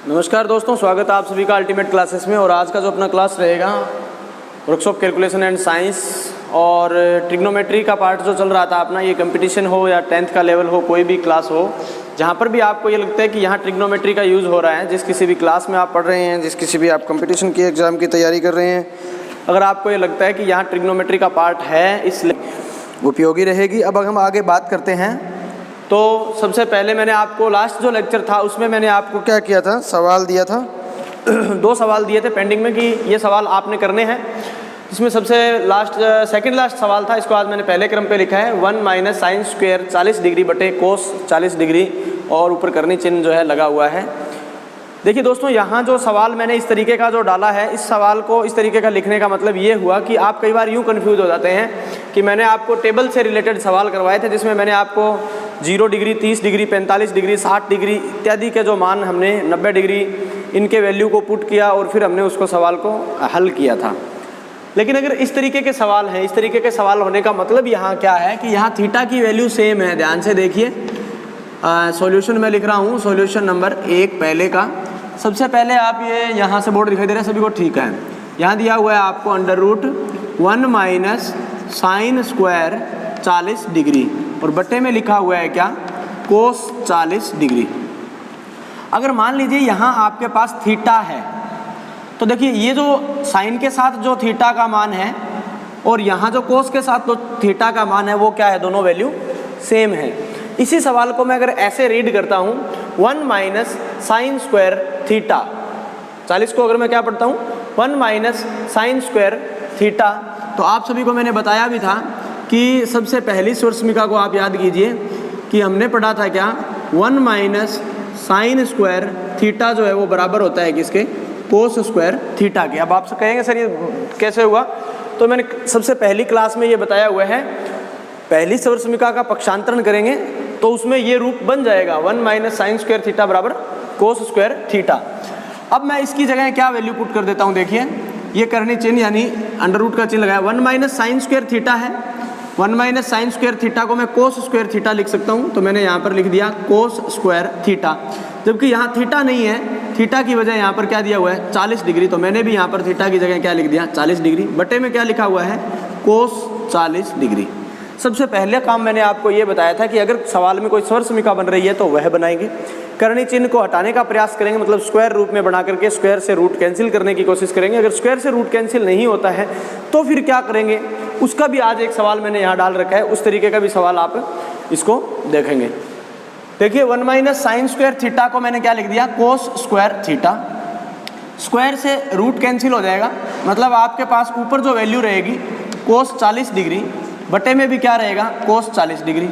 नमस्कार दोस्तों, स्वागत है आप सभी का अल्टीमेट क्लासेस में। और आज का जो अपना क्लास रहेगा वर्कशॉप कैलकुलेशन एंड साइंस और ट्रिग्नोमेट्री का पार्ट जो चल रहा था अपना, ये कंपटीशन हो या 10th का लेवल हो, कोई भी क्लास हो जहाँ पर भी आपको ये लगता है कि यहाँ ट्रिग्नोमेट्री का यूज़ हो रहा है, जिस किसी भी क्लास में आप पढ़ रहे हैं, जिस किसी भी आप कंपटीशन की एग्ज़ाम की तैयारी कर रहे हैं, अगर आपको ये लगता है कि यहाँ ट्रिग्नोमेट्री का पार्ट है, इसलिए उपयोगी रहेगी। अब हम आगे बात करते हैं। तो सबसे पहले मैंने आपको लास्ट जो लेक्चर था उसमें मैंने आपको क्या किया था, सवाल दिया था। 2 सवाल दिए थे पेंडिंग में कि ये सवाल आपने करने हैं। इसमें सबसे सेकंड लास्ट सवाल था, इसको आज मैंने पहले क्रम पे लिखा है 1 माइनस साइन स्क्वायर 40 डिग्री बटे कोस 40 डिग्री, और ऊपर करनी चिन्ह जो है लगा हुआ है। देखिए दोस्तों, यहाँ जो सवाल मैंने इस तरीके का जो डाला है, इस सवाल को इस तरीके का लिखने का मतलब ये हुआ कि आप कई बार यूँ कन्फ्यूज़ हो जाते हैं कि मैंने आपको टेबल से रिलेटेड सवाल करवाए थे, जिसमें मैंने आपको 0 डिग्री, 30 डिग्री, 45 डिग्री, 60 डिग्री इत्यादि के जो मान हमने 90 डिग्री इनके वैल्यू को पुट किया और फिर हमने उसको सवाल को हल किया था। लेकिन अगर इस तरीके के सवाल हैं, इस तरीके के सवाल होने का मतलब यहाँ क्या है कि यहाँ थीटा की वैल्यू सेम है। ध्यान से देखिए, सॉल्यूशन मैं लिख रहा हूँ, सॉल्यूशन नंबर 1 पहले का। सबसे पहले आप ये यहाँ से बोर्ड दिखाई दे रहा है सभी को, ठीक है। यहाँ दिया हुआ है आपको √1 माइनस साइन स्क्वायर 40 डिग्री और बट्टे में लिखा हुआ है क्या, कोस 40 डिग्री। अगर मान लीजिए यहाँ आपके पास थीटा है, तो देखिए ये जो साइन के साथ जो थीटा का मान है और यहाँ जो कोस के साथ जो थीटा का मान है वो क्या है, दोनों वैल्यू सेम है। इसी सवाल को मैं अगर ऐसे रीड करता हूँ 1 माइनस साइन स्क्वायर थीटा, 40 को अगर मैं क्या पढ़ता हूँ 1 माइनस साइन स्क्वायर थीटा, तो आप सभी को मैंने बताया भी था कि सबसे पहली स्वर्समिका को आप याद कीजिए कि हमने पढ़ा था क्या, 1 माइनस साइन स्क्वायर थीटा जो है वो बराबर होता है किसके, कोस स्क्वायर थीटा के। अब आपसे कहेंगे सर ये कैसे हुआ, तो मैंने सबसे पहली क्लास में ये बताया हुआ है, पहली स्वर्समिका का पक्षांतरण करेंगे तो उसमें ये रूप बन जाएगा 1 माइनस साइन स्क्वायर थीटा बराबर कोस स्क्वायर थीटा। अब मैं इसकी जगह क्या वैल्यू पुट कर देता हूँ, देखिए ये करनी चिन्ह यानी अंडर का चिन्ह लगाया, 1 माइनस साइन स्क्वायर थीटा है, 1 माइनस साइन स्क्वायर थीटा को मैं कोस स्क्वायर थीटा लिख सकता हूँ, तो मैंने यहाँ पर लिख दिया कोस स्क्वायर थीटा। जबकि यहाँ थीटा नहीं है, थीटा की वजह यहाँ पर क्या दिया हुआ है 40 डिग्री, तो मैंने भी यहाँ पर थीटा की जगह क्या लिख दिया 40 डिग्री, बटे में क्या लिखा हुआ है कोस 40 डिग्री। सबसे पहले काम मैंने आपको ये बताया था कि अगर सवाल में कोई स्वर्समिका बन रही है तो वह बनाएंगे, करनी चिन्ह को हटाने का प्रयास करेंगे, मतलब स्क्वायर रूप में बना करके स्क्वायर से रूट कैंसिल करने की कोशिश करेंगे। अगर स्क्वायर से रूट कैंसिल नहीं होता है तो फिर क्या करेंगे, उसका भी आज एक सवाल मैंने यहाँ डाल रखा है, उस तरीके का भी सवाल आप इसको देखेंगे। देखिए 1 माइनस साइन स्क्वायर थीटा को मैंने क्या लिख दिया, कोस स्क्वायर थीटा। स्क्वायर से रूट कैंसिल हो जाएगा, मतलब आपके पास ऊपर जो वैल्यू रहेगी कोस 40 डिग्री, बटे में भी क्या रहेगा कोस 40 डिग्री।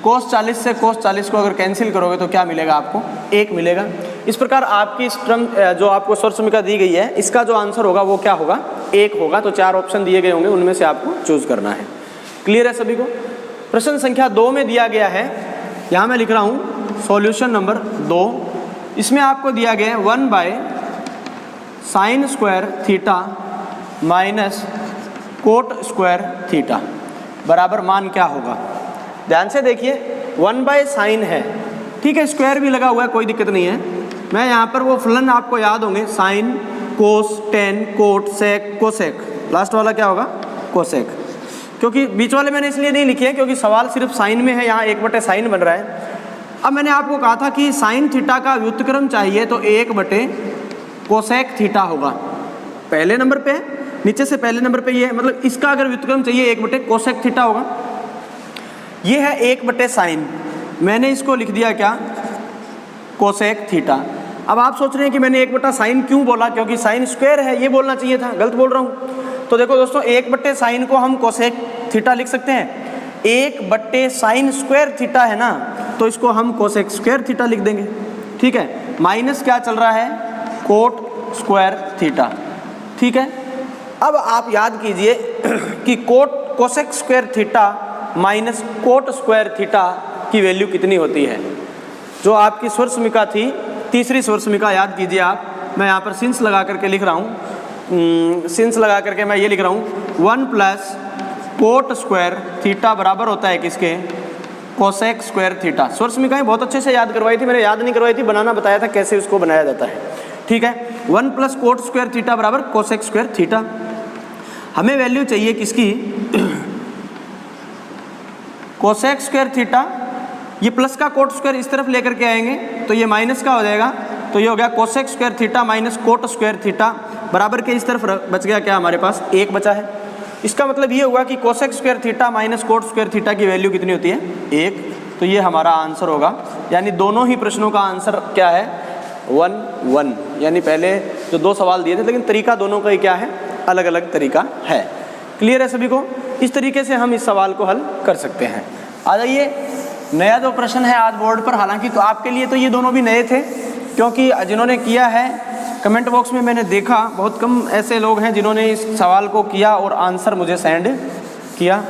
कोस 40 से कोस 40 को अगर कैंसिल करोगे तो क्या मिलेगा, आपको 1 मिलेगा। इस प्रकार आपकी इस टर्म जो आपको स्वर्समिका दी गई है, इसका जो आंसर होगा वो क्या होगा, 1 होगा। तो 4 ऑप्शन दिए गए होंगे, उनमें से आपको चूज करना है। क्लियर है सभी को। प्रश्न संख्या 2 में दिया गया है, यहाँ मैं लिख रहा हूँ सॉल्यूशन नंबर 2। इसमें आपको दिया गया है 1 by sine square theta minus cot square theta बराबर मान क्या होगा। ध्यान से देखिए 1 बाय साइन है, ठीक है, स्क्वायर भी लगा हुआ है, कोई दिक्कत नहीं है। मैं यहाँ पर वो फलन आपको याद होंगे, sign, cos, tan, cot, sec, cosec, last वाला क्या होगा कोसेक। क्योंकि बीच वाले मैंने इसलिए नहीं लिखे हैं क्योंकि सवाल सिर्फ साइन में है, यहाँ 1 बटे साइन बन रहा है। अब मैंने आपको कहा था कि साइन थीटा का व्युत्क्रम चाहिए तो 1 बटे कोसेक थीटा होगा, पहले नंबर पे है, नीचे से पहले नंबर पे ये है, मतलब इसका अगर व्युत्क्रम चाहिए 1 बटे कोसेक थीटा होगा। ये है 1 बटे साइन, मैंने इसको लिख दिया क्या कोसेक थीटा। अब आप सोच रहे हैं कि मैंने 1 बटा साइन क्यों बोला, क्योंकि साइन स्क्वायर है, ये बोलना चाहिए था, गलत बोल रहा हूँ। तो देखो दोस्तों 1 बटे साइन को हम कोसेक थीटा लिख सकते हैं, 1 बटे साइन स्क्वायर थीटा है ना, तो इसको हम कोसेक स्क्वायर थीटा लिख देंगे, ठीक है। माइनस क्या चल रहा है, कोट स्क्वायर थीटा, ठीक है। अब आप याद कीजिए कि cosec square theta minus cot square theta की वैल्यू कितनी होती है। जो आपकी स्वर्समिका थी, तीसरी स्वर्समिका याद कीजिए आप, मैं यहाँ पर सिंस लगा करके लिख रहा हूँ, सिंस लगा करके मैं ये लिख रहा हूँ 1 प्लस कोट स्क्वायर थीटा बराबर होता है किसके, कोसेक स्क्वायर थीटा। सोर्स में कहीं बहुत अच्छे से याद करवाई थी, मैंने याद नहीं करवाई थी, बनाना बताया था कैसे उसको बनाया जाता है, ठीक है। 1 प्लस कोट स्क्वायर थीटा बराबर कोसेक स्क्वायर थीटा। हमें वैल्यू चाहिए किसकी, कोसेक स्क्वायर थीटा, ये प्लस का कोट स्क्वायर इस तरफ लेकर के आएंगे तो ये माइनस का हो जाएगा, तो ये हो गया cosec square theta minus cot square theta बराबर के इस तरफ बच गया क्या, हमारे पास 1 बचा है। इसका मतलब ये हुआ कि cosec square theta minus cot square theta की वैल्यू कितनी होती है, 1। तो ये हमारा आंसर होगा, यानी दोनों ही प्रश्नों का आंसर क्या है, 1 1। यानी पहले जो 2 सवाल दिए थे, लेकिन तरीका दोनों का ही क्या है, अलग अलग तरीका है। क्लियर है सभी को? इस तरीके से हम इस सवाल को हल कर सकते हैं। आ जाइए, नया जो प्रश्न है आज बोर्ड पर, हालांकि तो आपके लिए तो ये दोनों भी नए थे, क्योंकि जिन्होंने किया है कमेंट बॉक्स में मैंने देखा बहुत कम ऐसे लोग हैं जिन्होंने इस सवाल को किया और आंसर मुझे सेंड किया।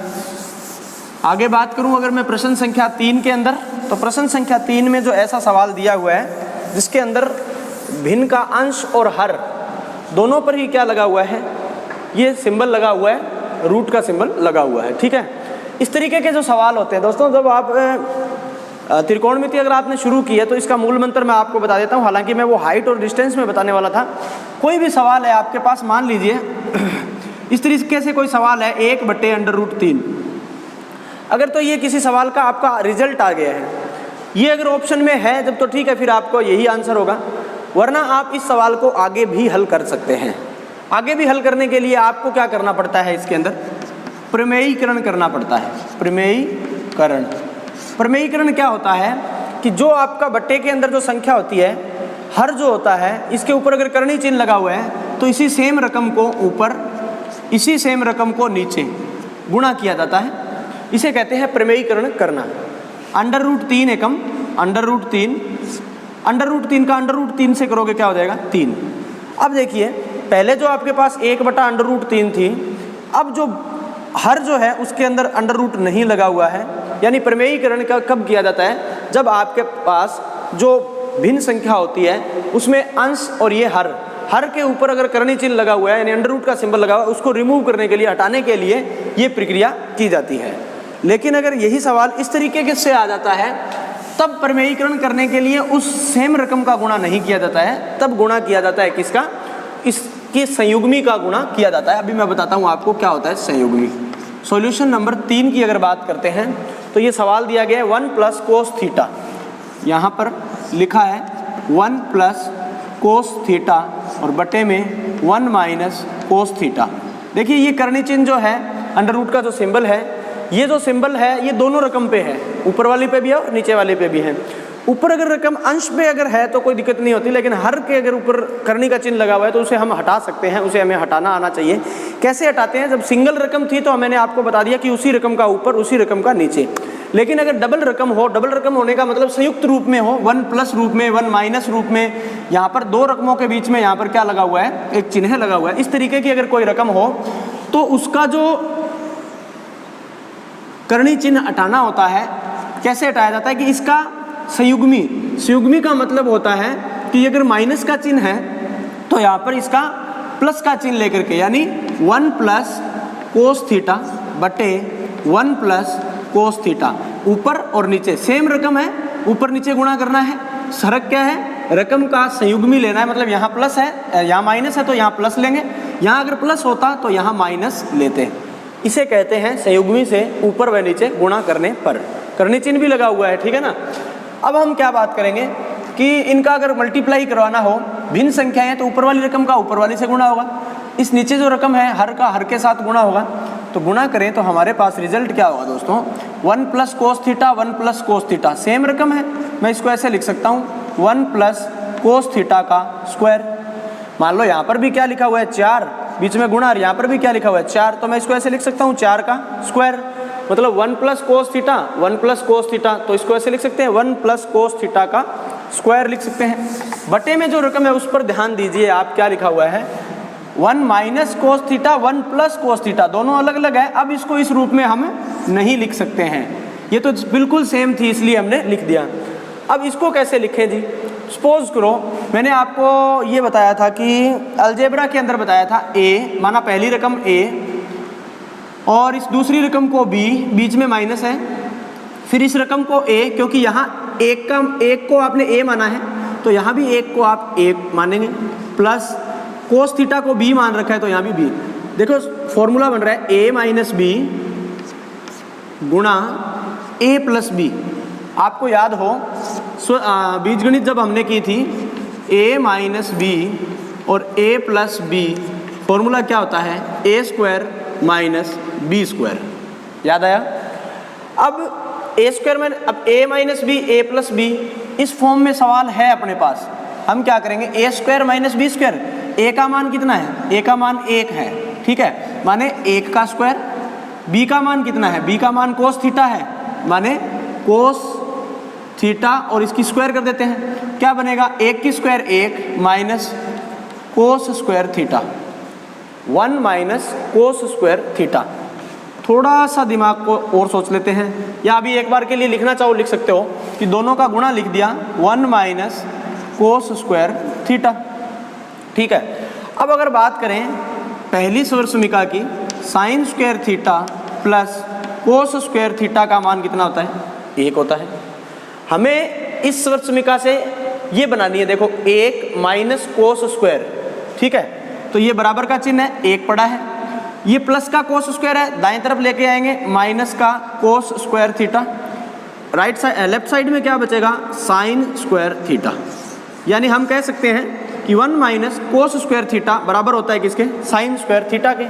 आगे बात करूं अगर मैं प्रश्न संख्या 3 के अंदर, तो प्रश्न संख्या 3 में जो ऐसा सवाल दिया हुआ है जिसके अंदर भिन्न का अंश और हर दोनों पर ही क्या लगा हुआ है, ये सिंबल लगा हुआ है, रूट का सिंबल लगा हुआ है, ठीक है। इस तरीके के जो सवाल होते हैं दोस्तों, जब आप त्रिकोणमिति अगर आपने शुरू की है तो इसका मूल मंत्र मैं आपको बता देता हूँ, हालांकि मैं वो हाइट और डिस्टेंस में बताने वाला था। कोई भी सवाल है आपके पास, मान लीजिए इस तरीके से कोई सवाल है 1/√3, अगर तो ये किसी सवाल का आपका रिजल्ट आ गया है, ये अगर ऑप्शन में है जब, तो ठीक है, फिर आपको यही आंसर होगा, वरना आप इस सवाल को आगे भी हल कर सकते हैं। आगे भी हल करने के लिए आपको क्या करना पड़ता है, इसके अंदर प्रमेयीकरण करना पड़ता है। प्रमेयीकरण, प्रमेयीकरण क्या होता है कि जो आपका बट्टे के अंदर जो संख्या होती है, हर जो होता है, इसके ऊपर अगर करणी चिन्ह लगा हुआ है तो इसी सेम रकम को ऊपर, इसी सेम रकम को नीचे गुणा किया जाता है, इसे कहते हैं प्रमेयीकरण करना। √3 एकम √3, √3 का √3 से करोगे क्या हो जाएगा, 3। अब देखिए, पहले जो आपके पास 1/√3 थी, अब जो हर जो है उसके अंदर अंडर नहीं लगा हुआ है, यानी प्रमेयीकरण का कब किया जाता है, जब आपके पास जो भिन्न संख्या होती है उसमें अंश और ये हर के ऊपर अगर करणी चिन्ह लगा हुआ है, यानी अंडर का सिंबल लगा हुआ है, उसको रिमूव करने के लिए, हटाने के लिए ये प्रक्रिया की जाती है। लेकिन अगर यही सवाल इस तरीके से आ जाता है, तब प्रमेयीकरण करने के लिए उस सेम रकम का गुणा नहीं किया जाता है, तब गुणा किया जाता है किसका, इसके संयुग्मी का गुणा किया जाता है। अभी मैं बताता हूँ आपको क्या होता है संयुग्मी। सॉल्यूशन नंबर 3 की अगर बात करते हैं तो ये सवाल दिया गया है 1 प्लस कोस थीटा, यहाँ पर लिखा है 1 प्लस कोस थीटा और बटे में 1 माइनस कोस थीटा। देखिए ये करणी चिन्ह जो है, अंडर का जो सिंबल है, ये जो सिंबल है ये दोनों रकम पे है, ऊपर वाली पे भी है और नीचे वाले पे भी है। ऊपर अगर रकम अंश पे अगर है तो कोई दिक्कत नहीं होती, लेकिन हर के अगर ऊपर करनी का चिन्ह लगा हुआ है तो उसे हम हटा सकते हैं, उसे हमें हटाना आना चाहिए। कैसे हटाते हैं, जब सिंगल रकम थी तो मैंने आपको बता दिया कि उसी रकम का ऊपर उसी रकम का नीचे, लेकिन अगर डबल रकम हो, डबल रकम होने का मतलब संयुक्त रूप में हो, 1 प्लस रूप में 1 माइनस रूप में, यहाँ पर 2 रकमों के बीच में यहाँ पर क्या लगा हुआ है, एक चिन्ह लगा हुआ है, इस तरीके की अगर कोई रकम हो तो उसका जो करणी चिन्ह हटाना होता है, कैसे हटाया जाता है कि इसका संयुग्मी का मतलब होता है कि अगर माइनस का चिन्ह है तो यहाँ पर इसका प्लस का चिन्ह लेकर के, यानी 1 प्लस कोस थीटा बटे 1 प्लस कोस थीटा, ऊपर और नीचे सेम रकम है, ऊपर नीचे गुणा करना है। फर्क क्या है, रकम का संयुग्मी लेना है, मतलब यहाँ प्लस है, यहाँ माइनस है तो यहाँ प्लस लेंगे, यहाँ अगर प्लस होता तो यहाँ माइनस लेते। इसे कहते हैं संयुग्मी से ऊपर व नीचे गुणा करने पर। करणी चिन्ह भी लगा हुआ है, ठीक है ना। अब हम क्या बात करेंगे कि इनका अगर मल्टीप्लाई करवाना हो, भिन्न संख्याएं, तो ऊपर वाली रकम का ऊपर वाली से गुणा होगा, इस नीचे जो रकम है हर का हर के साथ गुणा होगा। तो गुणा करें तो हमारे पास रिजल्ट क्या होगा दोस्तों, 1 plus cos theta 1 plus cos theta, same रकम है, मैं इसको ऐसे लिख सकता हूँ 1 प्लस कोस थीटा का स्क्वायर। मान लो यहाँ पर भी क्या लिखा हुआ है 4, बीच में गुणा, और यहाँ पर भी क्या लिखा हुआ है 4, तो मैं इसको ऐसे लिख सकता हूँ 4 का स्क्वायर, मतलब 1 plus cos theta 1 plus cos theta, तो इसको ऐसे लिख सकते हैं 1 प्लस कोस थीटा का स्क्वायर लिख सकते हैं। बटे में जो रकम है उस पर ध्यान दीजिए, आप क्या लिखा हुआ है 1 minus cos theta 1 plus cos theta, दोनों अलग अलग है। अब इसको इस रूप में हम नहीं लिख सकते हैं, ये तो बिल्कुल सेम थी इसलिए हमने लिख दिया। अब इसको कैसे लिखें जी, सपोज करो मैंने आपको ये बताया था कि अलजेब्रा के अंदर बताया था a, माना पहली रकम a और इस दूसरी रकम को b, बीच में माइनस है, फिर इस रकम को a, क्योंकि यहाँ एक को आपने a माना है तो यहाँ भी एक को आप a मानेंगे, प्लस कोस थीटा को b मान रखा है तो यहाँ भी b। देखो फॉर्मूला बन रहा है a माइनस बी गुणा a प्लस बी। आपको याद हो बीजगणित जब हमने की थी a माइनस बी और a प्लस बी, फॉर्मूला क्या होता है a square minus b square, याद आया। अब a स्क्वायर में अब a minus b a plus b इस फॉर्म में सवाल है अपने पास, हम क्या करेंगे a square minus b square, a का मान कितना है, a का मान 1 है, ठीक है, माने 1 का स्क्वायर, b का मान कितना है, b का मान कोस थीटा है, माने कोस थीटा और इसकी स्क्वायर कर देते हैं, क्या बनेगा 1 की square 1 minus cos square theta, 1 minus cos square theta. थोड़ा सा दिमाग को और सोच लेते हैं, या अभी एक बार के लिए लिखना चाहो लिख सकते हो कि दोनों का गुणा लिख दिया 1 माइनस कोस स्क्वायर थीटा, ठीक है। अब अगर बात करें पहली स्वरसमीका की, sine square theta plus cos square theta का मान कितना होता है, 1 होता है। हमें इस स्वरसमीका से ये बनानी है, देखो 1 माइनस कोस स्क्वायर, ठीक है, तो ये बराबर का चिन्ह है, 1 पड़ा है, ये प्लस का कोस स्क्वायर है, दाएं तरफ लेके आएंगे माइनस का cos square theta, right side left side में क्या बचेगा साइन स्क्वायर थीटा। यानी हम कह सकते हैं कि 1 माइनस कोस स्क्वायर थीटा बराबर होता है किसके, साइन स्क्वायर थीटा के।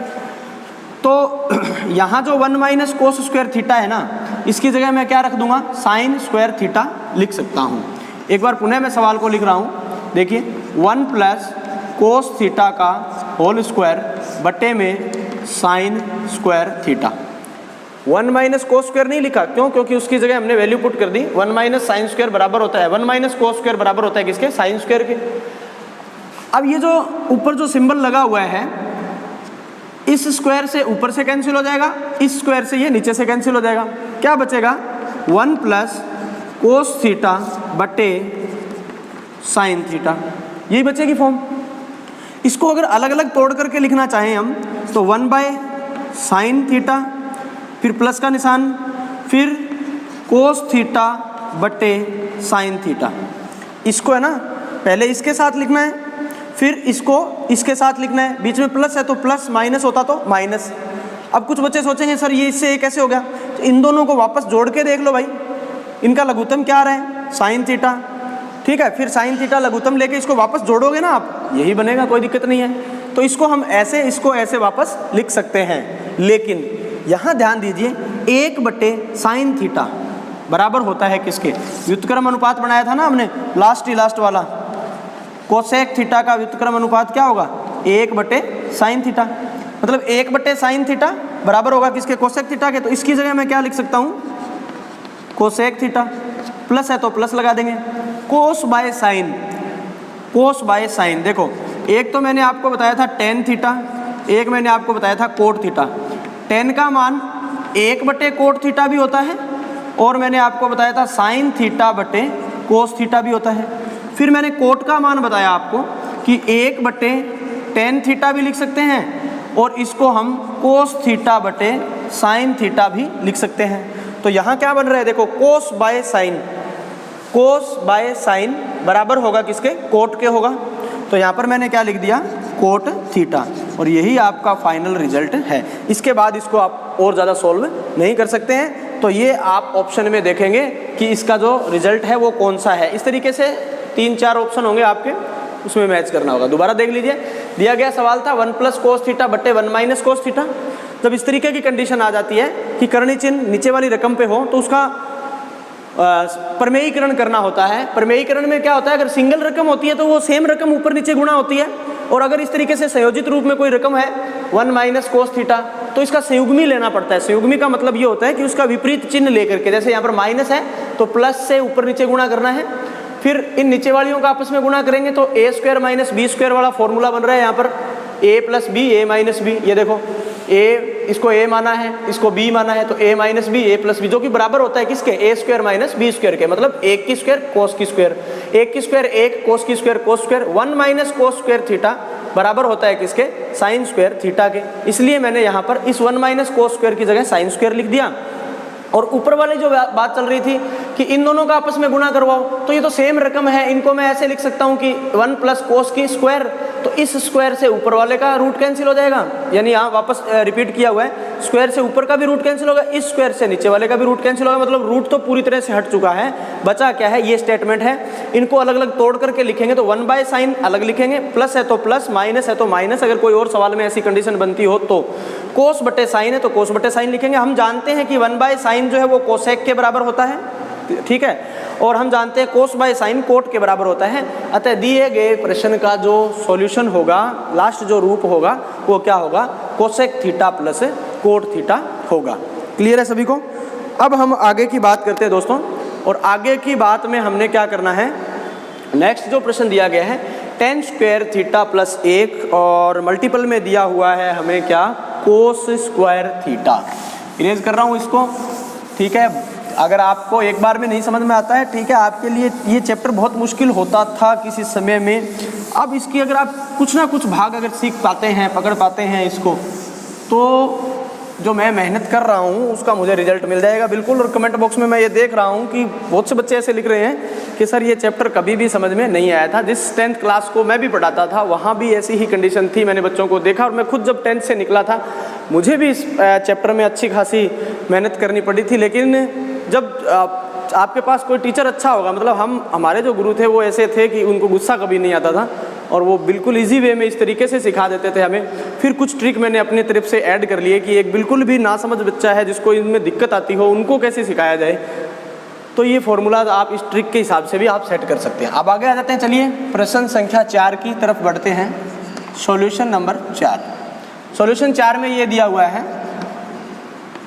तो यहाँ जो 1 माइनस कोस स्क्वायर थीटा है ना, इसकी जगह मैं क्या रख दूंगा, साइन स्क्वायर थीटा लिख सकता हूँ। एक बार पुनः मैं सवाल को लिख रहा हूँ, देखिए 1 प्लस कोस थीटा का होल स्क्वायर बटे में sine square theta. 1 minus cos square नहीं लिखा, क्यों, क्योंकि उसकी जगह हमने वैल्यू पुट कर दी, 1 माइनस साइन स्क्वायर बराबर होता है 1 माइनस कोस स्क्वायर बराबर होता है किसके, साइन स्क्वायर के। अब ये जो ऊपर जो सिंबल लगा हुआ है, इस स्क्वायर से ऊपर से कैंसिल हो जाएगा, इस स्क्वायर से ये नीचे से कैंसिल हो जाएगा, क्या बचेगा 1 प्लस कोस थीटा बटे साइन थीटा, यही बचेगी फॉर्म। इसको अगर अलग अलग तोड़ करके लिखना चाहें हम तो 1 बाय साइन थीटा, फिर प्लस का निशान, फिर कोस थीटा बटे साइन थीटा। इसको है ना पहले इसके साथ लिखना है, फिर इसको इसके साथ लिखना है, बीच में प्लस है तो प्लस, माइनस होता तो माइनस। अब कुछ बच्चे सोचेंगे सर ये इससे ये कैसे हो गया, तो इन दोनों को वापस जोड़ के देख लो भाई, इनका लघुत्तम क्या आ रहा है साइन थीटा, ठीक है, फिर साइन थीटा लघुत्तम लेके इसको वापस जोड़ोगे ना आप, यही बनेगा, कोई दिक्कत नहीं है। तो इसको हम ऐसे, इसको ऐसे वापस लिख सकते हैं, लेकिन यहाँ ध्यान दीजिए 1 बटे साइन थीटा बराबर होता है किसके, व्युत्क्रम अनुपात बनाया था ना हमने लास्ट वाला, कोसेक थीटा का व्युत्क्रम अनुपात क्या होगा 1 बटे साइन थीटा, मतलब 1 बटे साइन थीटा बराबर होगा किसके, कोसेक थीटा के। तो इसकी जगह मैं क्या लिख सकता हूँ, कोसेक थीटा, प्लस है तो प्लस लगा देंगे, cos by sine, cos by sine. देखो एक तो मैंने आपको बताया था टेन थीटा, एक मैंने आपको बताया था कोट थीटा। टेन का मान 1 बटे कोट थीटा भी होता है, और मैंने आपको बताया था साइन थीटा बटे कोस थीटा भी होता है। फिर मैंने कोट का मान बताया आपको कि 1 बटे टेन थीटा भी लिख सकते हैं, और इसको हम कोस थीटा बटे साइन थीटा भी लिख सकते हैं। तो यहाँ क्या बन रहा है, देखो cos by sine, cos by sine बराबर होगा किसके, कोट के होगा। तो यहाँ पर मैंने क्या लिख दिया, कोट थीटा, और यही आपका फाइनल रिजल्ट है। इसके बाद इसको आप और ज़्यादा सोल्व नहीं कर सकते हैं, तो ये आप ऑप्शन में देखेंगे कि इसका जो रिजल्ट है वो कौन सा है। इस तरीके से 3-4 ऑप्शन होंगे आपके, उसमें मैच करना होगा। दोबारा देख लीजिए, दिया गया सवाल था 1 प्लस कोस थीटा बटे 1 माइनस कोस थीटा। जब इस तरीके की कंडीशन आ जाती है कि कर्ण चिन्ह नीचे वाली रकम पे हो, तो उसका प्रमेयीकरण करना होता है। प्रमेयीकरण में क्या होता है, अगर सिंगल रकम होती है तो वो सेम रकम ऊपर नीचे गुणा होती है, और अगर इस तरीके से संयोजित रूप में कोई रकम है 1 माइनस कोस थीटा, तो इसका संयुग्मी लेना पड़ता है। संयुग्मी का मतलब ये होता है कि उसका विपरीत चिन्ह लेकर के, जैसे यहाँ पर माइनस है तो प्लस से ऊपर नीचे गुणा करना है, फिर इन नीचे वालियों का आपस में गुणा करेंगे तो a square minus b square वाला फॉर्मूला बन रहा है। यहाँ पर a plus b, a minus b, ये देखो a, इसको a माना है, इसको b माना है, तो a minus b, a plus b, जो कि बराबर होता है किसके, a square minus b square के, मतलब 1 की स्क्वायर कोस की स्क्वायर, 1 की स्क्वायर 1, कोस की square cos square. 1 minus cos square theta बराबर होता है किसके, साइन स्क्वायर थीटा के। इसलिए मैंने यहाँ पर इस 1 माइनस कोस स्क्वायर की जगह साइन स्क्वायर लिख दिया। और ऊपर वाली जो बात चल रही थी कि इन दोनों का आपस में गुणा करवाओ, तो ये तो सेम रकम है, इनको मैं ऐसे लिख सकता हूँ कि 1 प्लस कोस की स्क्वायर, तो इस स्क्वायर से ऊपर वाले का रूट कैंसिल हो जाएगा, यानी यहाँ वापस रिपीट किया हुआ है, स्क्वायर से ऊपर का भी रूट कैंसिल होगा, इस स्क्वायर से नीचे वाले का भी रूट कैंसिल होगा, मतलब रूट तो पूरी तरह से हट चुका है। बचा क्या है, ये स्टेटमेंट है। इनको अलग अलग तोड़ करके लिखेंगे तो 1 बाय साइन अलग लिखेंगे, प्लस है तो प्लस, माइनस है तो माइनस, अगर कोई और सवाल में ऐसी कंडीशन बनती हो तो कोस बटे साइन है तो कोस बटे साइन लिखेंगे। हम जानते हैं कि 1 बाय साइन जो है वो कोसेक के बराबर होता है, ठीक है, और हम जानते हैं कोस बाय साइन कोट के बराबर होता है। अतः दिए गए प्रश्न का जो सॉल्यूशन होगा, लास्ट जो रूप होगा वो क्या होगा, cosec theta plus cot theta होगा। क्लियर है सभी को? अब हम आगे की बात करते हैं दोस्तों, और आगे की बात में हमने क्या करना है, नेक्स्ट जो प्रश्न दिया गया है tan स्क्वायर थीटा प्लस 1 और मल्टीपल में दिया हुआ है हमें क्या, कोस स्क्वायर थीटा। इरेज कर रहा हूँ इसको, ठीक है। अगर आपको एक बार में नहीं समझ में आता है, ठीक है, आपके लिए ये चैप्टर बहुत मुश्किल होता था किसी समय में। अब इसकी अगर आप कुछ ना कुछ भाग अगर सीख पाते हैं, पकड़ पाते हैं इसको, तो जो मैं मेहनत कर रहा हूँ उसका मुझे रिजल्ट मिल जाएगा बिल्कुल। और कमेंट बॉक्स में मैं ये देख रहा हूँ कि बहुत से बच्चे ऐसे लिख रहे हैं कि सर ये चैप्टर कभी भी समझ में नहीं आया था। जिस 10th क्लास को मैं भी पढ़ाता था वहाँ भी ऐसी ही कंडीशन थी, मैंने बच्चों को देखा, और मैं खुद जब 10th से निकला था मुझे भी इस चैप्टर में अच्छी खासी मेहनत करनी पड़ी थी। लेकिन जब आपके पास कोई टीचर अच्छा होगा, मतलब हमारे जो गुरु थे वो ऐसे थे कि उनको गुस्सा कभी नहीं आता था, और वो बिल्कुल इजी वे में इस तरीके से सिखा देते थे हमें। फिर कुछ ट्रिक मैंने अपनी तरफ से ऐड कर लिए कि एक बिल्कुल भी नासमझ बच्चा है जिसको इनमें दिक्कत आती हो, उनको कैसे सिखाया जाए, तो ये फॉर्मूला आप इस ट्रिक के हिसाब से भी आप सेट कर सकते हैं। अब आगे आ जाते हैं, चलिए प्रश्न संख्या 4 की तरफ बढ़ते हैं। Solution number 4। सॉल्यूशन 4 में ये दिया हुआ है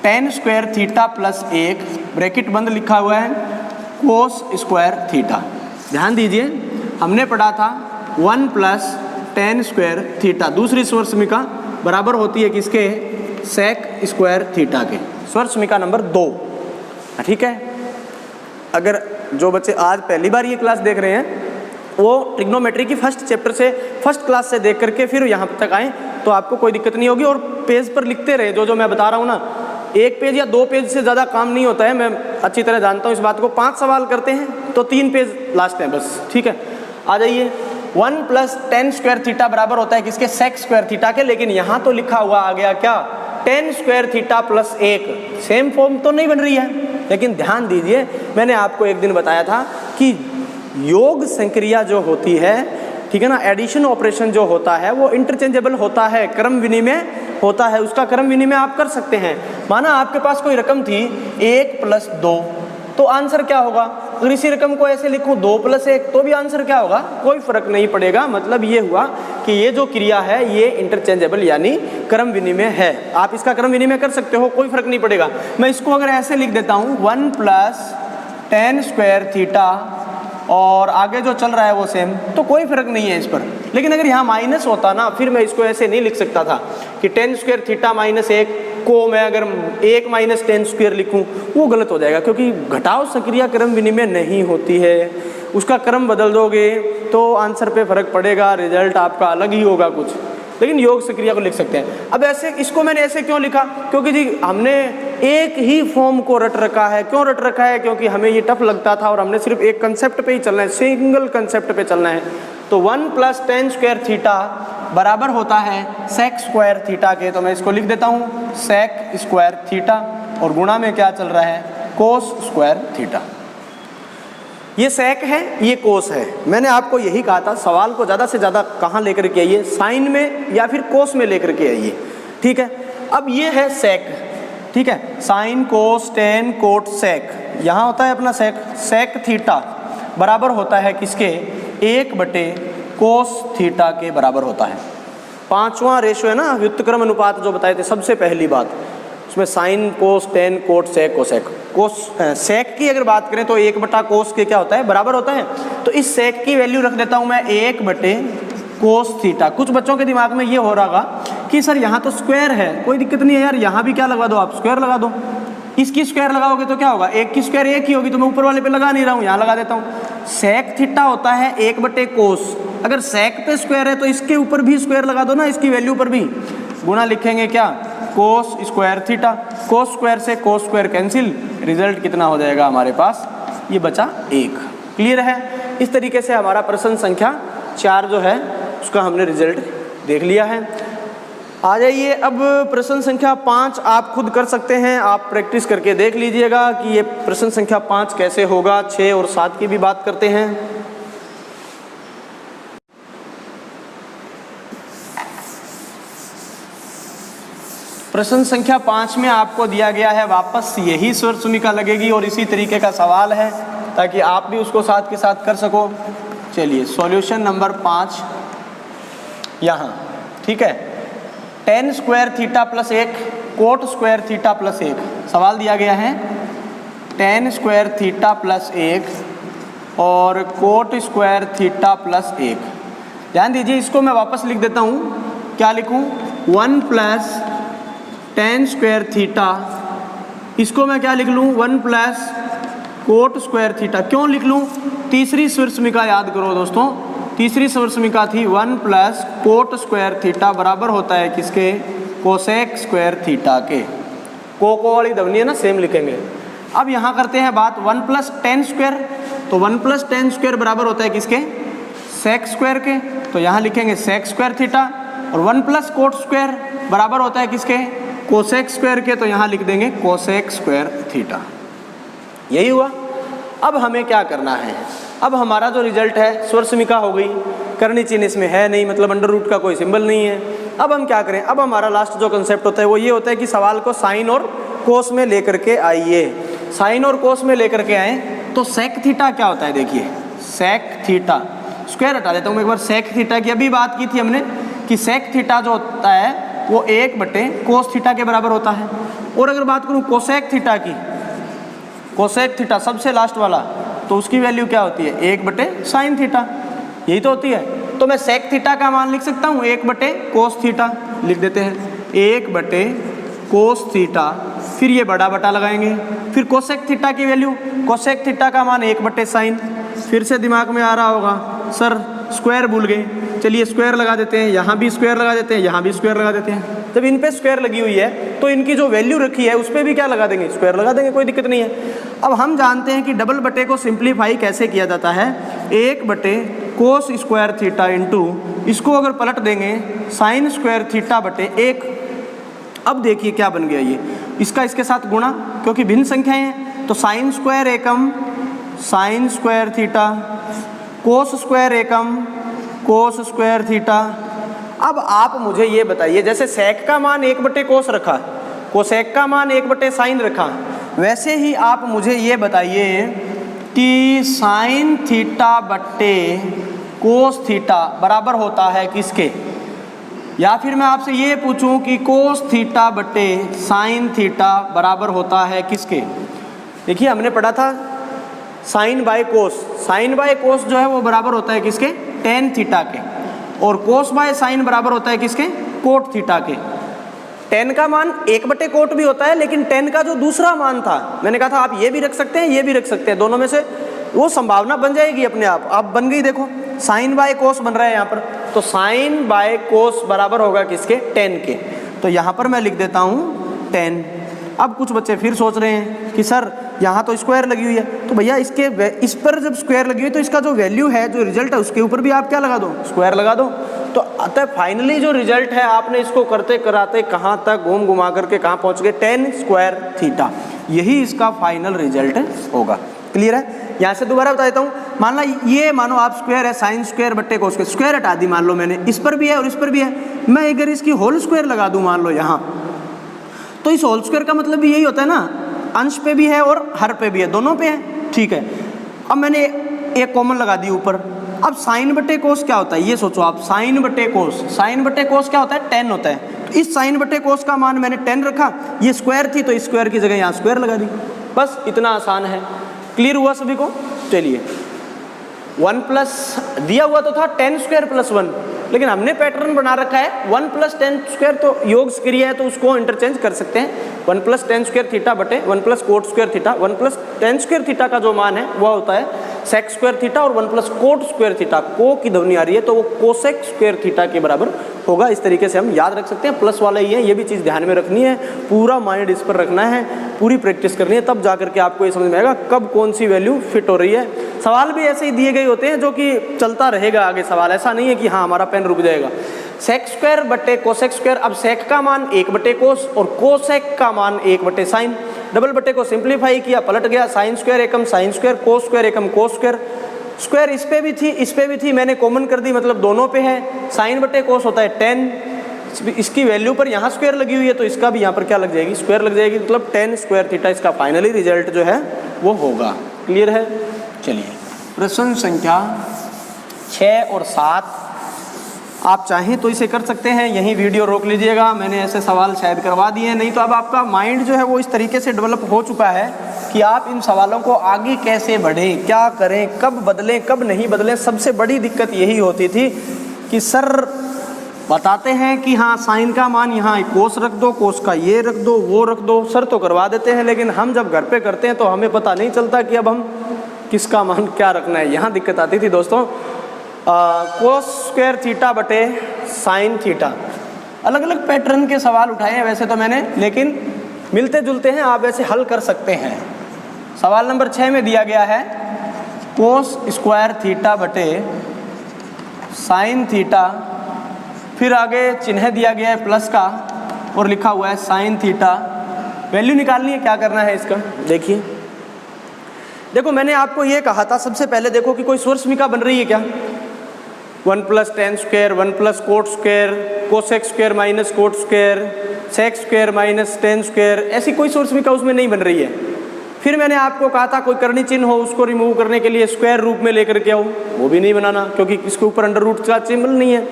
tan square theta plus 1 bracket बंद लिखा हुआ है कोस स्क्वायर थीटा। ध्यान दीजिए, हमने पढ़ा था 1 प्लस tan स्क्वायर थीटा, दूसरी स्वरसमीका बराबर होती है किसके, सेक स्क्वायर थीटा के, स्वरसमीका नंबर 2, ठीक है। अगर जो बच्चे आज पहली बार ये क्लास देख रहे हैं वो ट्रिग्नोमेट्री की फर्स्ट चैप्टर से, फर्स्ट क्लास से देख करके फिर यहाँ तक आएँ तो आपको कोई दिक्कत नहीं होगी। और पेज पर लिखते रहे जो मैं बता रहा हूँ ना, 1 पेज या 2 पेज से ज़्यादा काम नहीं होता है, मैं अच्छी तरह जानता हूँ इस बात को। 5 सवाल करते हैं तो 3 पेज लास्ट है बस, ठीक है। आ जाइए, 1 प्लस tan स्क्वायर थीटा बराबर होता है किसके, सेक स्क्वायर थीटा के, लेकिन यहाँ तो लिखा हुआ आ गया क्या, tan square theta plus 1। Same form तो नहीं बन रही है, लेकिन ध्यान दीजिए, मैंने आपको एक दिन बताया था कि योग संक्रिया जो होती है, ठीक है ना, एडिशन ऑपरेशन जो होता है वो इंटरचेंजेबल होता है, क्रम विनिमय होता है, उसका क्रम विनिमय आप कर सकते हैं। माना आपके पास कोई रकम थी 1 प्लस 2, तो आंसर क्या होगा, अगर इसी रकम को ऐसे लिखूं 2 प्लस 1 तो भी आंसर क्या होगा, कोई फर्क नहीं पड़ेगा। मतलब ये हुआ कि ये जो क्रिया है ये इंटरचेंजेबल यानी क्रम विनिमय है, आप इसका क्रम विनिमय कर सकते हो, कोई फर्क नहीं पड़ेगा। मैं इसको अगर ऐसे लिख देता हूँ 1 प्लस tan स्क्वायर थीटा, और आगे जो चल रहा है वो सेम, तो कोई फर्क नहीं है इस पर। लेकिन अगर यहाँ माइनस होता ना, फिर मैं इसको ऐसे नहीं लिख सकता था कि tan स्क्वायर थीटा माइनस 1 को मैं अगर 1 माइनस tan स्क्वायर लिखूँ, वो गलत हो जाएगा, क्योंकि घटाव सक्रिया क्रम विनिमय नहीं होती है। उसका क्रम बदल दोगे तो आंसर पे फर्क पड़ेगा, रिजल्ट आपका अलग ही होगा कुछ। लेकिन योग सक्रिया को लिख सकते हैं। अब ऐसे इसको मैंने ऐसे क्यों लिखा, क्योंकि जी हमने एक ही फॉर्म को रट रखा है। क्यों रट रखा है, क्योंकि हमें ये टफ लगता था और हमने सिर्फ एक कंसेप्ट पे ही चलना है, सिंगल कंसेप्ट पे चलना है। तो 1 प्लस tan स्क्वायर थीटा बराबर होता है सेक स्क्वायर थीटा के, तो मैं इसको लिख देता हूँ सेक स्क्वायर थीटा, और गुणा में क्या चल रहा है, कोस स्क्वायर थीटा। ये सेक है, ये कोस है। मैंने आपको यही कहा था, सवाल को ज़्यादा से ज़्यादा कहाँ लेकर के आइए, साइन में या फिर कोस में लेकर के आइए, ठीक है। अब ये है सेक, ठीक है, sine cos tan cot sec, यहाँ होता है अपना सेक। सेक थीटा बराबर होता है किसके, 1 बटे कोस थीटा के बराबर होता है। 5वां रेशो है ना, व्युत्क्रम अनुपात जो बताए थे सबसे पहली बात, उसमें sine cos tan cot sec cosec. Cos sec की अगर बात करें तो 1 बटा कोस के क्या होता है, बराबर होता है। तो इस सेक की वैल्यू रख देता हूँ मैं 1 बटे कोस थीटा। कुछ बच्चों के दिमाग में ये हो रहा होगा कि सर यहाँ तो स्क्वायर है, कोई दिक्कत नहीं है यार, यहाँ भी क्या लगा दो आप, स्क्वायर लगा दो। इसकी स्क्वायर लगाओगे तो क्या होगा, 1 की स्क्वायर 1 ही होगी, तो मैं ऊपर वाले पे लगा नहीं रहा हूँ, यहाँ लगा देता हूँ। सेक थीटा होता है 1 बटे कोस, अगर सेक पे स्क्वायर है तो इसके ऊपर भी स्क्वायर लगा दो ना, इसकी वैल्यू पर भी। गुणा लिखेंगे क्या, cos square theta, cos square से कोस स्क्वायर कैंसिल, रिजल्ट कितना हो जाएगा हमारे पास, ये बचा 1। क्लियर है। इस तरीके से हमारा प्रश्न संख्या 4 जो है उसका हमने रिजल्ट देख लिया है। आ जाइए अब प्रश्न संख्या 5 आप खुद कर सकते हैं, आप प्रैक्टिस करके देख लीजिएगा कि ये प्रश्न संख्या 5 कैसे होगा। 6 और 7 की भी बात करते हैं। प्रश्न संख्या 5 में आपको दिया गया है वापस यही स्वर भूमिका लगेगी और इसी तरीके का सवाल है ताकि आप भी उसको साथ के साथ कर सको। चलिए सॉल्यूशन नंबर 5 यहाँ, ठीक है। tan square theta plus 1 coat square theta plus 1 सवाल दिया गया है। tan स्क्वायर थीटा प्लस 1 और कोट स्क्वायर थीटा प्लस 1। ध्यान दीजिए, इसको मैं वापस लिख देता हूँ। क्या लिखूँ? 1 प्लस tan स्क्वायर थीटा, इसको मैं क्या लिख लूँ? 1 प्लस कोट स्क्वायर थीटा। क्यों लिख लूँ? तीसरी स्वर्समिका याद करो दोस्तों, तीसरी स्वर्समिका थी 1 प्लस कोट स्क्वायर थीटा बराबर होता है किसके? कोसेक स्क्वायर थीटा के। को वाली ध्वनि है ना, सेम लिखेंगे। अब यहाँ करते हैं बात 1 प्लस tan स्क्वायर, तो 1 प्लस tan स्क्वायर बराबर होता है किसके? सेक स्क्वायर के, तो यहाँ लिखेंगे सेक स्क्वायर थीटा। और 1 प्लस कोट स्क्वायर बराबर होता है किसके? कोसेक स्क्वायर के, तो यहाँ लिख देंगे कोसेक स्क्वायर थीटा। यही हुआ। अब हमें क्या करना है? अब हमारा जो रिजल्ट है स्वर्समिका हो गई, करनी चिन्ह इसमें है नहीं, मतलब अंडर रूट का कोई सिंबल नहीं है। अब हम क्या करें? अब हमारा लास्ट जो कंसेप्ट होता है वो ये होता है कि सवाल को साइन और कोस में लेकर के आइए। साइन और कोस में लेकर के आए तो सेक थीटा क्या होता है? देखिए सेक थीटा, स्क्वायर हटा देता हूँ मैं एक बार। सेक थीटा की अभी बात की थी हमने कि सेक थीटा जो होता है वो 1 बटे कोस थीटा के बराबर होता है। और अगर बात करूँ कोसेक थीटा की, कोसेक थीटा सबसे लास्ट वाला, तो उसकी वैल्यू क्या होती है? 1 बटे साइन थीटा, यही तो होती है। तो मैं सेक थीटा का मान लिख सकता हूँ 1 बटे कोस थीटा, लिख देते हैं 1 बटे कोस थीटा, फिर ये बड़ा बटा लगाएंगे, फिर कोसेक थीटा की वैल्यू, कोसेक थीटा का मान 1 बटे साइन। फिर से दिमाग में आ रहा होगा सर स्क्वायर भूल गए, चलिए स्क्वायर लगा देते हैं, यहाँ भी स्क्वायर लगा देते हैं, यहाँ भी स्क्वायर लगा देते हैं। जब इन पे स्क्वायर लगी हुई है तो इनकी जो वैल्यू रखी है उस पर भी क्या लगा देंगे? स्क्वायर लगा देंगे, कोई दिक्कत नहीं है। अब हम जानते हैं कि डबल बटे को सिंप्लीफाई कैसे किया जाता है। 1 बटे कोस स्क्वायर थीटा इंटू, इसको अगर पलट देंगे साइन स्क्वायर थीटा बटे 1। अब देखिए क्या बन गया ये, इसका इसके साथ गुणा, क्योंकि भिन्न संख्याएं हैं, तो साइन स्क्वायर एकम sine square theta, cos square एकम कोस स्क्वायर थीटा। अब आप मुझे ये बताइए, जैसे सेक का मान 1 बटे कोस रखा, कोसेक का मान 1 बटे साइन रखा, वैसे ही आप मुझे ये बताइए कि साइन थीटा बटे कोस थीटा बराबर होता है किसके? या फिर मैं आपसे ये पूछूं कि कोस थीटा बटे साइन थीटा बराबर होता है किसके? देखिए हमने पढ़ा था sine by cos, sine by cos जो है वो बराबर होता है किसके? टेन थीटा के। और कोस बाय साइन बराबर होता है किसके? कोट थीटा के। टेन का मान 1 बटे कोट भी होता है, लेकिन टेन का जो दूसरा मान था, मैंने कहा था आप ये भी रख सकते हैं, ये भी रख सकते हैं, दोनों में से वो संभावना बन जाएगी अपने आप बन गई। देखो साइन बाय कोस बन रहा है यहाँ पर, तो साइन बाय कोस बराबर होगा किसके? टेन के। तो यहाँ पर मैं लिख देता हूँ 10। अब कुछ बच्चे फिर सोच रहे हैं कि सर यहाँ तो स्क्वायर लगी हुई है, तो भैया इस पर जब स्क्वायर लगी हुई है तो इसका जो वैल्यू है, जो रिजल्ट है, उसके ऊपर भी आप क्या लगा दो? स्क्वायर लगा दो। तो अतः फाइनली जो रिजल्ट है, आपने इसको करते कराते कहाँ तक घुमा करके कहाँ पहुँच गए? 10 स्क्वायर थीटा, यही इसका फाइनल रिजल्ट होगा। क्लियर है? यहाँ से दोबारा बता देता हूँ, मान लो ये मानो आप स्क्वायर है, साइन स्क्वायर बट्टे कोस स्क्वायर, स्क्वायर हटा दी मान लो मैंने, इस पर भी है और इस पर भी है, मैं अगर इसकी होल स्क्वायर लगा दूँ मान लो यहाँ, तो इस होल स्क्वायर का मतलब भी यही होता है ना, अंश पे भी है और हर पे भी है, दोनों पे है। ठीक है, अब मैंने एक कॉमन लगा दी ऊपर। अब साइन बटे कोस क्या होता है ये सोचो आप, साइन बटे कोस, साइन बटे कोस क्या होता है? 10 होता है। तो इस साइन बटे कोस का मान मैंने 10 रखा, ये स्क्वायर थी तो स्क्वायर की जगह यहाँ स्क्वायर लगा दी, बस इतना आसान है। क्लियर हुआ सभी को? चलिए 1 प्लस दिया हुआ तो था 10 स्क्वायर प्लस 1, लेकिन हमने पैटर्न बना रखा है 1 प्लस 10 स्क्वायर, तो योग क्रिया है तो उसको इंटरचेंज कर सकते हैं। 1 प्लस 10 स्क्वायर थीटा बटे 1 plus coat square theta. 1 plus 10 square theta का जो मान है वह होता है सेक स्क्वायर थीटा, और 1 प्लस कोट स्क्वायर थीटा, को की ध्वनि आ रही है तो वो कोसेक स्क्वायर थीटा के बराबर होगा। इस तरीके से हम याद रख सकते हैं, प्लस वाला ही है, ये भी चीज़ ध्यान में रखनी है, पूरा माइंड इस पर रखना है, पूरी प्रैक्टिस करनी है, तब जा करके आपको ये समझ में आएगा कब कौन सी वैल्यू फिट हो रही है। सवाल भी ऐसे ही दिए गए होते हैं जो कि चलता रहेगा आगे सवाल, ऐसा नहीं है कि हाँ हमारा पेन रुक जाएगा। सेक स्क्वायर बटे कोसेक स्क्वायर, अब सेक का मान 1 बटे कोस और कोसेक का मान 1 बटे साइन, डबल बटे को सिंप्लीफाई किया, पलट गया, साइन स्क्वायर एकम साइन स्क्वायर, कोस स्क्वायर एकम कोस स्क्वायर, स्क्वायर इस पे भी थी इस पे भी थी, मैंने कॉमन कर दी, मतलब दोनों पे है। साइन बटे कोस होता है 10, इसकी वैल्यू पर यहाँ स्क्वायर लगी हुई है तो इसका भी यहाँ पर क्या लग जाएगी, स्क्वायर लग जाएगी, मतलब 10 स्क्वायर थीटा इसका फाइनली रिजल्ट जो है वो होगा। क्लियर है? चलिए प्रश्न संख्या 6 और 7 आप चाहें तो इसे कर सकते हैं, यहीं वीडियो रोक लीजिएगा, मैंने ऐसे सवाल शायद करवा दिए हैं, नहीं तो अब आपका माइंड जो है वो इस तरीके से डेवलप हो चुका है कि आप इन सवालों को आगे कैसे बढ़ें, क्या करें, कब बदलें, कब नहीं बदलें। सबसे बड़ी दिक्कत यही होती थी कि सर बताते हैं कि हाँ साइन का मान यहाँ कोस रख दो, कोस का ये रख दो, वो रख दो, सर तो करवा देते हैं, लेकिन हम जब घर पे करते हैं तो हमें पता नहीं चलता कि अब हम किसका मान क्या रखना है। यहाँ दिक्कत आती थी दोस्तों। कोस स्क्वायर थीटा बटे साइन थीटा, अलग अलग पैटर्न के सवाल उठाए हैं वैसे तो मैंने, लेकिन मिलते जुलते हैं, आप ऐसे हल कर सकते हैं। सवाल नंबर 6 में दिया गया है कोस स्क्वायर थीटा बटे साइन थीटा, फिर आगे चिन्ह दिया गया है प्लस का और लिखा हुआ है साइन थीटा। वैल्यू निकालनी है, क्या करना है इसका देखिए। देखो मैंने आपको ये कहा था सबसे पहले, देखो कि कोई स्वरसमिका बन रही है क्या, 1 + tan square, 1 + cot square, cosec square minus cot square, sec square minus tan square, ऐसी कोई स्वरसमिका उसमें नहीं बन रही है। फिर मैंने आपको कहा था कोई करनी चिन्ह हो उसको रिमूव करने के लिए स्क्वायर रूप में लेकर के आओ, वो भी नहीं बनाना क्योंकि इसके ऊपर अंडर रूट का सिंबल नहीं है।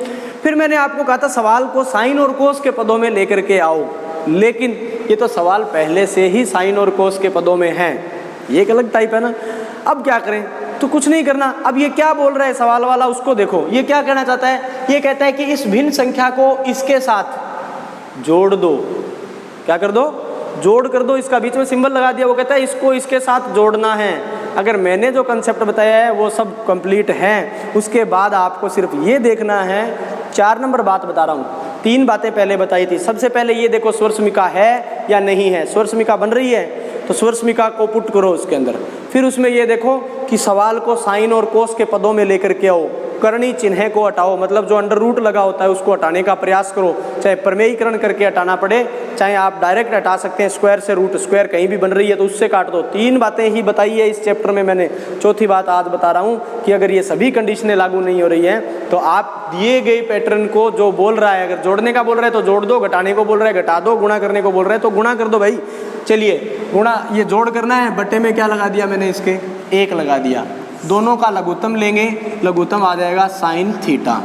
फिर मैंने आपको कहा था सवाल को साइन और कोस के पदों में लेकर के आओ, लेकिन ये तो सवाल पहले से ही साइन और कोस के पदों में है, ये एक अलग टाइप है ना। अब क्या करें, तो कुछ नहीं करना। अब ये क्या बोल रहा है सवाल वाला, उसको देखो, ये क्या कहना चाहता है, ये कहता है कि इस भिन्न संख्या को इसके साथ जोड़ दो, क्या कर दो, जोड़ कर दो, इसका बीच में सिंबल लगा दिया, वो कहता है इसको इसके साथ जोड़ना है। अगर मैंने जो कंसेप्ट बताया है वो सब कंप्लीट है, उसके बाद आपको सिर्फ ये देखना है, 4 नंबर बात बता रहा हूँ, 3 बातें पहले बताई थी। सबसे पहले ये देखो स्वरसमिका है या नहीं है, स्वरसमिका बन रही है तो स्वरसमिका को पुट करो उसके अंदर। फिर उसमें ये देखो कि सवाल को साइन और कोस के पदों में लेकर के आओ, करनी चिन्ह को हटाओ, मतलब जो अंडर रूट लगा होता है उसको हटाने का प्रयास करो, चाहे प्रमेयीकरण करके हटाना पड़े, चाहे आप डायरेक्ट हटा सकते हैं, स्क्वायर से रूट, स्क्वायर कहीं भी बन रही है तो उससे काट दो। 3 बातें ही बताई है इस चैप्टर में मैंने, 4थी बात आज बता रहा हूँ कि अगर ये सभी कंडीशनें लागू नहीं हो रही हैं तो आप दिए गए पैटर्न को जो बोल रहा है, अगर जोड़ने का बोल रहा है तो जोड़ दो, घटाने को बोल रहा है घटा दो, गुणा करने को बोल रहा है तो गुणा कर दो भाई। चलिए गुणा, ये जोड़ करना है, बट्टे में क्या लगा दिया मैंने, इसके 1 लगा दिया, दोनों का लघुत्तम लेंगे, लघुत्तम आ जाएगा साइन थीटा।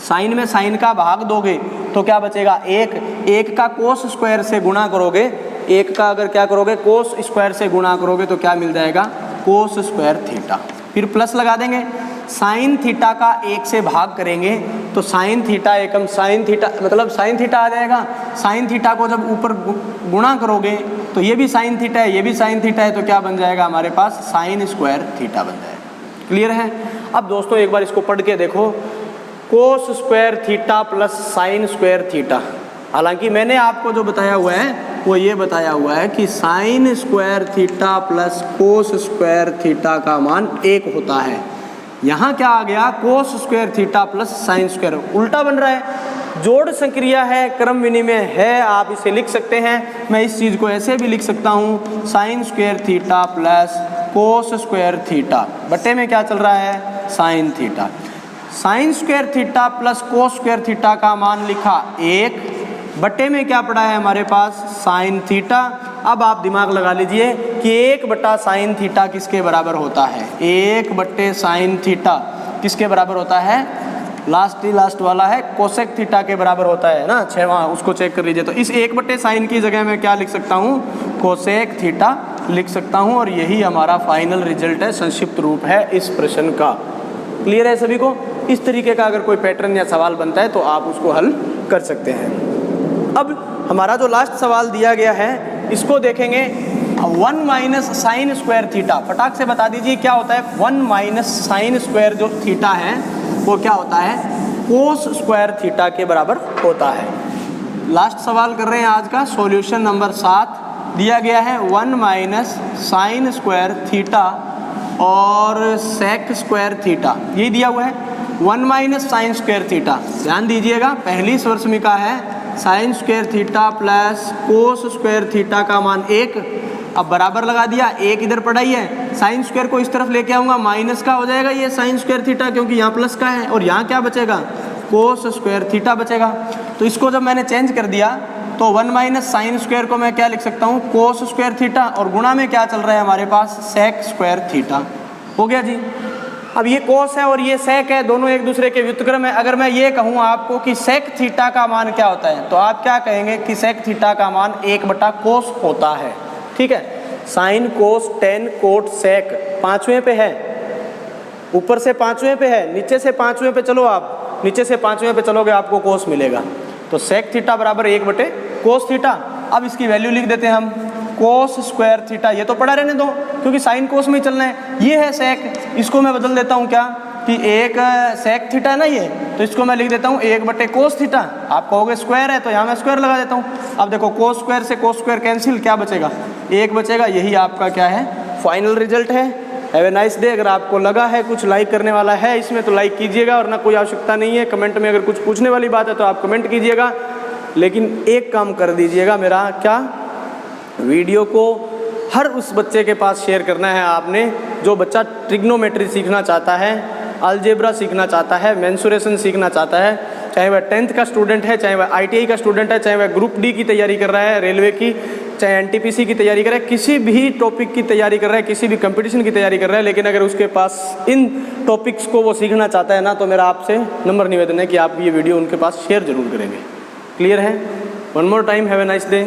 साइन में साइन का भाग दोगे तो क्या बचेगा, 1 का कोस स्क्वायर से गुणा करोगे, 1 का अगर क्या करोगे कोस स्क्वायर से गुणा करोगे तो क्या मिल जाएगा, कोस स्क्वायर थीटा। फिर प्लस लगा देंगे, साइन थीटा का 1 से भाग करेंगे तो साइन थीटा एकम साइन थीटा, मतलब साइन थीटा आ जाएगा। साइन थीटा को जब ऊपर गुणा करोगे तो ये भी साइन थीटा है, ये भी साइन थीटा है, तो क्या बन जाएगा हमारे पास, साइन स्क्वायर थीटा बन जाएगा। क्लियर है? अब दोस्तों एक बार इसको पढ़ के देखो, cos square theta plus sine square theta. हालांकि मैंने आपको जो बताया हुआ है वो ये बताया हुआ है कि sine square theta plus cos square theta का मान 1 होता है। यहाँ क्या आ गया, cos square theta plus sine square, उल्टा बन रहा है। जोड़ संक्रिया है, क्रम विनिमय है, आप इसे लिख सकते हैं। मैं इस चीज़ को ऐसे भी लिख सकता हूँ, sine square theta plus cos square theta, बट्टे में क्या चल रहा है, sine theta. Sine square theta plus cos square theta का मान लिखा 1, बट्टे में क्या पड़ा है हमारे पास, साइन थीटा। अब आप दिमाग लगा लीजिए कि 1 बटा साइन थीटा किसके बराबर होता है, 1 बट्टे साइन थीटा किसके बराबर होता है, लास्ट वाला है कोसेक थीटा के बराबर होता है ना, 6 वहाँ उसको चेक कर लीजिए। तो इस 1 बट्टे साइन की जगह मैं क्या लिख सकता हूँ, कोसेक थीटा लिख सकता हूँ, और यही हमारा फाइनल रिजल्ट है, संक्षिप्त रूप है इस प्रश्न का। क्लियर है सभी को? इस तरीके का अगर कोई पैटर्न या सवाल बनता है तो आप उसको हल कर सकते हैं। अब हमारा जो लास्ट सवाल दिया गया है इसको देखेंगे, 1 माइनस साइन स्क्वायर थीटा। फटाक से बता दीजिए क्या होता है 1 माइनस साइन स्क्वायर जो थीटा है वो क्या होता है। कोस स्क्वायर थीटा के बराबर होता है। लास्ट सवाल कर रहे हैं आज का, सॉल्यूशन नंबर 7 दिया गया है 1 माइनस साइन स्क्वायर थीटा और सेक स्क्वायर थीटा, यही दिया हुआ है 1 माइनस साइन स्क्वायर थीटा। ध्यान दीजिएगा, पहली स्पर्शमिका है sine square theta plus cos square theta का मान 1। अब बराबर लगा दिया, 1 इधर पड़ा ही है, साइन स्क्वायर को इस तरफ लेके आऊँगा, माइनस का हो जाएगा ये साइन स्क्वायर थीटा, क्योंकि यहाँ प्लस का है, और यहाँ क्या बचेगा, कोस स्क्वायर थीटा बचेगा। तो इसको जब मैंने चेंज कर दिया तो 1 माइनस साइन स्क्वायर को मैं क्या लिख सकता हूँ, कोस स्क्वायर थीटा, और गुणा में क्या चल रहा है हमारे पास, सेक स्क्वायर थीटा। हो गया जी। अब ये कोस है और ये सेक है, दोनों एक दूसरे के व्युत्क्रम है। अगर मैं ये कहूँ आपको कि सेक थीटा का मान क्या होता है, तो आप क्या कहेंगे कि सेक थीटा का मान 1/कोस होता है। ठीक है, sine cos tan cot sec 5वें पे है, ऊपर से 5वें पे है, नीचे से 5वें पे चलो, आप नीचे से 5वें पे चलोगे आपको कोस मिलेगा। तो सेक थीटा बराबर 1/कोस थीटा। अब इसकी वैल्यू लिख देते हैं हम, कोस स्क्वायर थीटा, ये तो पड़ा रहने दो क्योंकि साइन कोस में ही चलना है। ये है सेक, इसको मैं बदल देता हूँ क्या कि 1 सेक थीटा है ना ये, तो इसको मैं लिख देता हूँ 1/कोस थीटा। आप कहोगे स्क्वायर है, तो यहाँ मैं स्क्वायर लगा देता हूँ। अब देखो कोस स्क्वायर से कोस स्क्वायर कैंसिल, क्या बचेगा, 1 बचेगा। यही आपका क्या है, फाइनल रिजल्ट है। Have a nice day. अगर आपको लगा है कुछ लाइक करने वाला है इसमें तो लाइक कीजिएगा, और ना कोई आवश्यकता नहीं है। कमेंट में अगर कुछ पूछने वाली बात है तो आप कमेंट कीजिएगा, लेकिन एक काम कर दीजिएगा मेरा, क्या, वीडियो को हर उस बच्चे के पास शेयर करना है आपने जो बच्चा ट्रिग्नोमेट्री सीखना चाहता है, अलजेब्रा सीखना चाहता है, मेंसुरेशन सीखना चाहता है, चाहे वह 10th का स्टूडेंट है, चाहे वह ITI का स्टूडेंट है, चाहे वह ग्रुप डी की तैयारी कर रहा है, रेलवे की, चाहे NTPC की तैयारी कर रहा है, किसी भी टॉपिक की तैयारी कर रहा है, किसी भी कंपटीशन की तैयारी कर रहा है, लेकिन अगर उसके पास इन टॉपिक्स को वो सीखना चाहता है ना, तो मेरा आपसे नंबर निवेदन है कि आप ये वीडियो उनके पास शेयर जरूर करेंगे। क्लियर है? One more time, have a nice day.